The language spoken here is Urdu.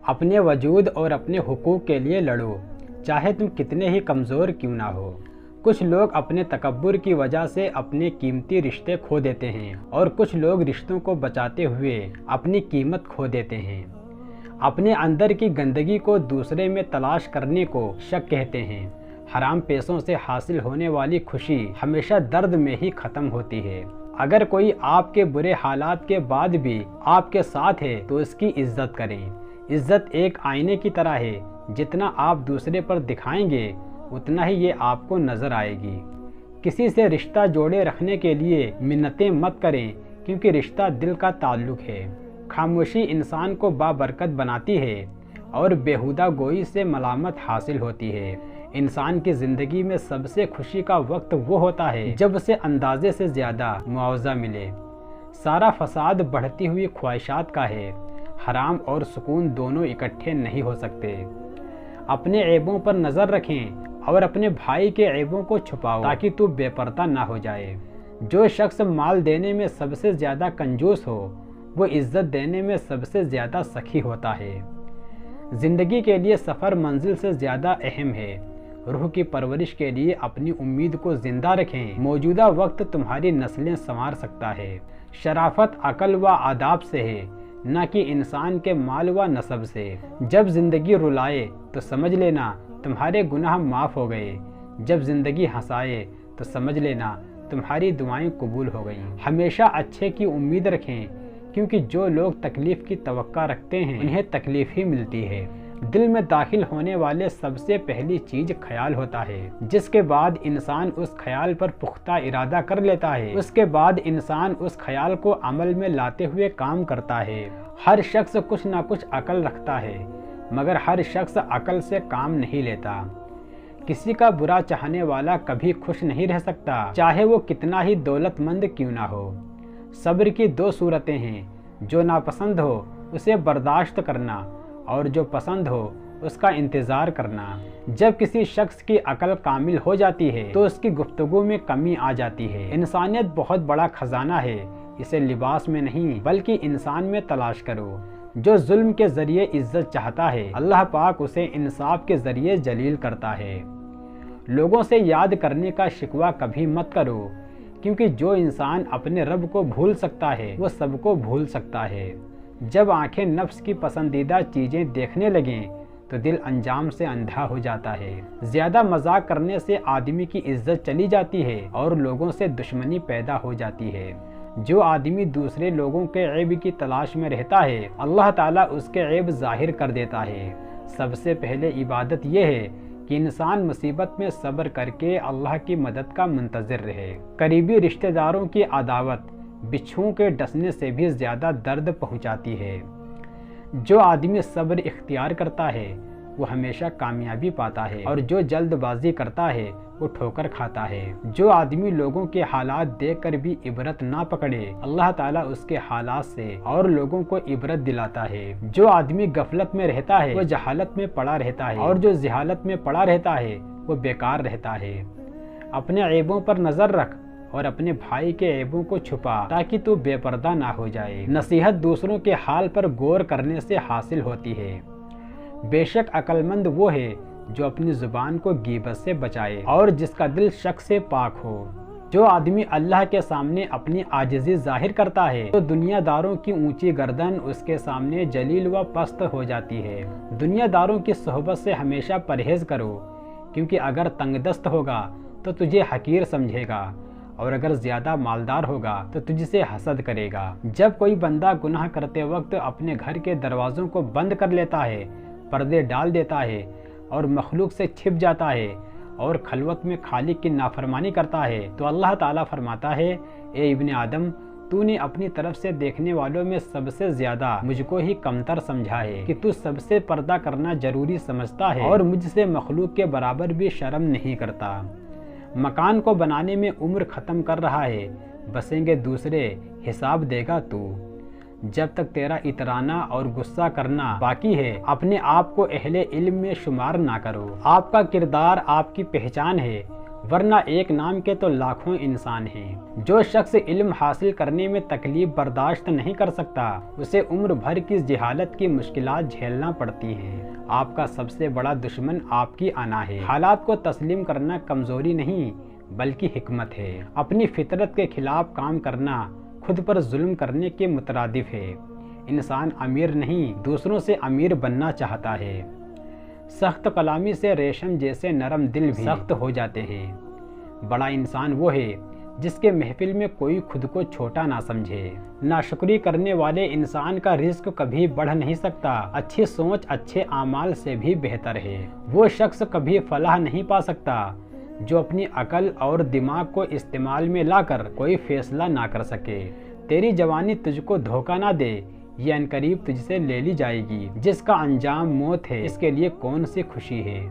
اپنے وجود اور اپنے حقوق کے لیے لڑو، چاہے تم کتنے ہی کمزور کیوں نہ ہو۔ کچھ لوگ اپنے تکبر کی وجہ سے اپنے قیمتی رشتے کھو دیتے ہیں اور کچھ لوگ رشتوں کو بچاتے ہوئے اپنی قیمت کھو دیتے ہیں۔ اپنے اندر کی گندگی کو دوسرے میں تلاش کرنے کو شک کہتے ہیں۔ حرام پیسوں سے حاصل ہونے والی خوشی ہمیشہ درد میں ہی ختم ہوتی ہے۔ اگر کوئی آپ کے برے حالات کے بعد بھی آپ کے ساتھ ہے تو اس کی عزت کریں۔ عزت ایک آئینے کی طرح ہے، جتنا آپ دوسرے پر دکھائیں گے اتنا ہی یہ آپ کو نظر آئے گی۔ کسی سے رشتہ جوڑے رکھنے کے لیے منتیں مت کریں، کیونکہ رشتہ دل کا تعلق ہے۔ خاموشی انسان کو بابرکت بناتی ہے اور بیہودہ گوئی سے ملامت حاصل ہوتی ہے۔ انسان کی زندگی میں سب سے خوشی کا وقت وہ ہوتا ہے جب اسے اندازے سے زیادہ معاوضہ ملے۔ سارا فساد بڑھتی ہوئی خواہشات کا ہے۔ حرام اور سکون دونوں اکٹھے نہیں ہو سکتے۔ اپنے عیبوں پر نظر رکھیں اور اپنے بھائی کے عیبوں کو چھپاؤ تاکہ تو بے پردہ نہ ہو جائے۔ جو شخص مال دینے میں سب سے زیادہ کنجوس ہو وہ عزت دینے میں سب سے زیادہ سخی ہوتا ہے۔ زندگی کے لیے سفر منزل سے زیادہ اہم ہے۔ روح کی پرورش کے لیے اپنی امید کو زندہ رکھیں۔ موجودہ وقت تمہاری نسلیں سنوار سکتا ہے۔ شرافت عقل و آداب سے ہے، نہ کہ انسان کے مال و نسب سے۔ جب زندگی رلائے تو سمجھ لینا تمہارے گناہ معاف ہو گئے، جب زندگی ہنسائے تو سمجھ لینا تمہاری دعائیں قبول ہو گئیں۔ ہمیشہ اچھے کی امید رکھیں، کیونکہ جو لوگ تکلیف کی توقع رکھتے ہیں انہیں تکلیف ہی ملتی ہے۔ دل میں داخل ہونے والے سب سے پہلی چیز خیال ہوتا ہے، جس کے بعد انسان اس خیال پر پختہ ارادہ کر لیتا ہے۔ اس کے بعد انسان اس خیال کو عمل میں لاتے ہوئے کام کرتا ہے۔ ہر شخص کچھ نہ کچھ عقل رکھتا ہے، مگر ہر شخص عقل سے کام نہیں لیتا۔ کسی کا برا چاہنے والا کبھی خوش نہیں رہ سکتا، چاہے وہ کتنا ہی دولت مند کیوں نہ ہو۔ صبر کی دو صورتیں ہیں، جو ناپسند ہو اسے برداشت کرنا اور جو پسند ہو اس کا انتظار کرنا۔ جب کسی شخص کی عقل کامل ہو جاتی ہے تو اس کی گفتگو میں کمی آ جاتی ہے۔ انسانیت بہت بڑا خزانہ ہے، اسے لباس میں نہیں بلکہ انسان میں تلاش کرو۔ جو ظلم کے ذریعے عزت چاہتا ہے اللہ پاک اسے انصاف کے ذریعے جلیل کرتا ہے۔ لوگوں سے یاد کرنے کا شکوہ کبھی مت کرو، کیونکہ جو انسان اپنے رب کو بھول سکتا ہے وہ سب کو بھول سکتا ہے۔ جب آنکھیں نفس کی پسندیدہ چیزیں دیکھنے لگیں تو دل انجام سے اندھا ہو جاتا ہے۔ زیادہ مذاق کرنے سے آدمی کی عزت چلی جاتی ہے اور لوگوں سے دشمنی پیدا ہو جاتی ہے۔ جو آدمی دوسرے لوگوں کے عیب کی تلاش میں رہتا ہے اللہ تعالیٰ اس کے عیب ظاہر کر دیتا ہے۔ سب سے پہلے عبادت یہ ہے کہ انسان مصیبت میں صبر کر کے اللہ کی مدد کا منتظر رہے۔ قریبی رشتہ داروں کی عداوت بچھوؤں کے ڈسنے سے بھی زیادہ درد پہنچاتی ہے۔ جو آدمی صبر اختیار کرتا ہے وہ ہمیشہ کامیابی پاتا ہے اور جو جلد بازی کرتا ہے وہ ٹھوکر کھاتا ہے۔ جو آدمی لوگوں کے حالات دیکھ کر بھی عبرت نہ پکڑے اللہ تعالیٰ اس کے حالات سے اور لوگوں کو عبرت دلاتا ہے۔ جو آدمی غفلت میں رہتا ہے وہ جہالت میں پڑا رہتا ہے اور جو جہالت میں پڑا رہتا ہے وہ بیکار رہتا ہے۔ اپنے عیبوں پر نظر رکھ اور اپنے بھائی کے عیبوں کو چھپا تاکہ تو بے پردہ نہ ہو جائے۔ نصیحت دوسروں کے حال پر غور کرنے سے حاصل ہوتی ہے۔ بے شک عقل مند وہ ہے جو اپنی زبان کو غیبت سے بچائے اور جس کا دل شک سے پاک ہو۔ جو آدمی اللہ کے سامنے اپنی عاجزی ظاہر کرتا ہے تو دنیا داروں کی اونچی گردن اس کے سامنے جلیل و پست ہو جاتی ہے۔ دنیا داروں کی صحبت سے ہمیشہ پرہیز کرو، کیونکہ اگر تنگ دست ہوگا تو تجھے حقیر سمجھے گا اور اگر زیادہ مالدار ہوگا تو تجھ سے حسد کرے گا۔ جب کوئی بندہ گناہ کرتے وقت اپنے گھر کے دروازوں کو بند کر لیتا ہے، پردے ڈال دیتا ہے اور مخلوق سے چھپ جاتا ہے اور خلوت میں خالق کی نافرمانی کرتا ہے تو اللہ تعالیٰ فرماتا ہے، اے ابن آدم، تو نے اپنی طرف سے دیکھنے والوں میں سب سے زیادہ مجھ کو ہی کمتر سمجھا ہے کہ تو سب سے پردہ کرنا ضروری سمجھتا ہے اور مجھ سے مخلوق کے برابر بھی شرم نہیں کرتا۔ مکان کو بنانے میں عمر ختم کر رہا ہے، بسیں گے دوسرے، حساب دے گا تو۔ جب تک تیرا اترانا اور غصہ کرنا باقی ہے اپنے آپ کو اہل علم میں شمار نہ کرو۔ آپ کا کردار آپ کی پہچان ہے، ورنہ ایک نام کے تو لاکھوں انسان ہیں۔ جو شخص علم حاصل کرنے میں تکلیف برداشت نہیں کر سکتا، اسے عمر بھر کی جہالت کی مشکلات جھیلنا پڑتی ہیں۔ آپ کا سب سے بڑا دشمن آپ کی انا ہے۔ حالات کو تسلیم کرنا کمزوری نہیں بلکہ حکمت ہے۔ اپنی فطرت کے خلاف کام کرنا خود پر ظلم کرنے کے مترادف ہے۔ انسان امیر نہیں، دوسروں سے امیر بننا چاہتا ہے۔ سخت کلامی سے ریشم جیسے نرم دل بھی سخت ہو جاتے ہیں۔ بڑا انسان وہ ہے جس کے محفل میں کوئی خود کو چھوٹا نہ سمجھے۔ ناشکری کرنے والے انسان کا رزق کبھی بڑھ نہیں سکتا۔ اچھی سوچ اچھے اعمال سے بھی بہتر ہے۔ وہ شخص کبھی فلاح نہیں پا سکتا جو اپنی عقل اور دماغ کو استعمال میں لا کر کوئی فیصلہ نہ کر سکے۔ تیری جوانی تجھ کو دھوکہ نہ دے، یہ عنقریب تجھ سے لے لی جائے گی۔ جس کا انجام موت ہے، اس کے لیے کون سی خوشی ہے۔